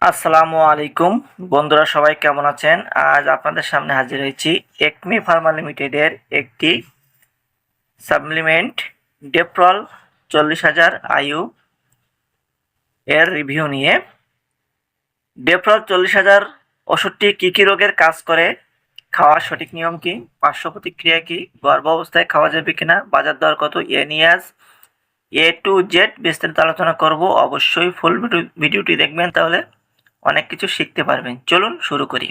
আসসালামু আলাইকুম বন্ধুরা, সবাই কেমন আছেন? আজ আপনাদের সামনে হাজির হয়েছি একমি ফার্মা লিমিটেডের একটি সাপ্লিমেন্ট ডেপ্রল 40,000 আইইউ এর রিভিউ নিয়ে। ডেপ্রল 40,000 ওষুধটি কী রোগের কাজ করে, খাওয়ার সঠিক নিয়ম কি, পার্শ্ব প্রতিক্রিয়া কি, গর্ভ অবস্থায় খাওয়া যাবে কিনা, বাজার দর কত, এ নিয়ে আজ এ টু জেড বিস্তারিত আলোচনা করব। অবশ্যই ফুল ভিডিওটি দেখবেন, তাহলে অনেক কিছু শিখতে পারবেন। চলুন শুরু করি।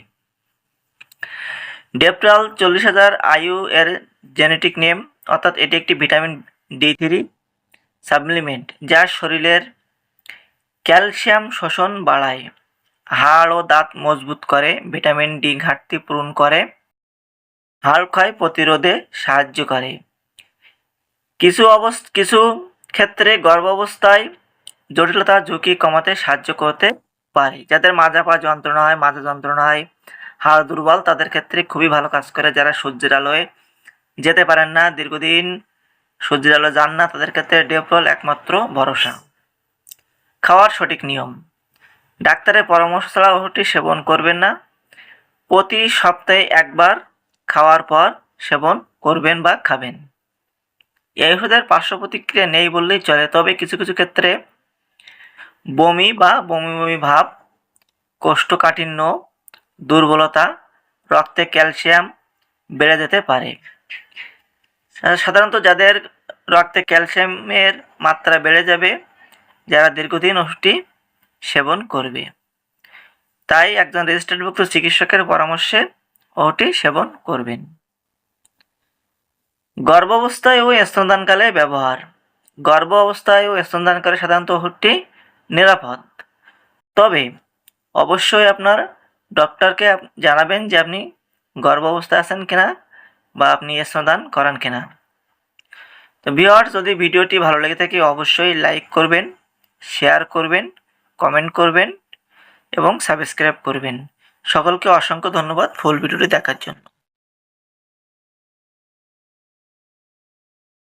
ডেপ্রল 40,000 আইইউ এর জেনেটিক নেম, অর্থাৎ এটি একটি ভিটামিন D3 সাপ্লিমেন্ট যা শরীরের ক্যালসিয়াম শোষণ বাড়ায়, হাড় ও দাঁত মজবুত করে, ভিটামিন ডি ঘাটতি পূরণ করে, হাড় ক্ষয় প্রতিরোধে সাহায্য করে। কিছু ক্ষেত্রে গর্ভাবস্থায় জটিলতার ঝুঁকি কমাতে সাহায্য করতে পারে। যাদের মাজা পা যন্ত্রণা হয়, মাজা যন্ত্রণা হয়, হাড় দুর্বল, তাদের ক্ষেত্রে খুবই ভালো কাজ করে। যারা সূর্যের আলোয় যেতে পারেন না, দীর্ঘদিন সূর্যের আলো যান না, তাদের ক্ষেত্রে ডেপ্রল একমাত্র ভরসা। খাওয়ার সঠিক নিয়ম, ডাক্তারের পরামর্শ ছাড়া ওষুধটি সেবন করবেন না। প্রতি সপ্তাহে একবার খাওয়ার পর সেবন করবেন বা খাবেন। এই ওষুধের পার্শ্ব প্রতিক্রিয়া নেই বললেই চলে, তবে কিছু ক্ষেত্রে বমি বা বমি ভাব, কোষ্ঠকাঠিন্য, দুর্বলতা, রক্তে ক্যালসিয়াম বেড়ে যেতে পারে। সাধারণত যাদের রক্তে ক্যালসিয়ামের মাত্রা বেড়ে যাবে, যারা দীর্ঘদিন ওষুধটি সেবন করবে, তাই একজন রেজিস্টার্ডভুক্ত চিকিৎসকের পরামর্শে ওষুধটি সেবন করবেন। গর্ভাবস্থায় ও স্তনদানকালে ব্যবহার, গর্ভ অবস্থায় ও স্তনদানকালে সাধারণত ওষুধটি নিরাপদ, তবে অবশ্যই আপনার ডক্টরকে জানাবেন যে আপনি গর্ভ অবস্থায় আছেন কিনা বা আপনি স্তনদান করান কিনা। তো ভিউয়ার্স, যদি ভিডিওটি ভালো লেগে থাকে অবশ্যই লাইক করবেন, শেয়ার করবেন, কমেন্ট করবেন এবং সাবস্ক্রাইব করবেন। সকলকে অসংখ্য ধন্যবাদ ফুল ভিডিওটি দেখার জন্য।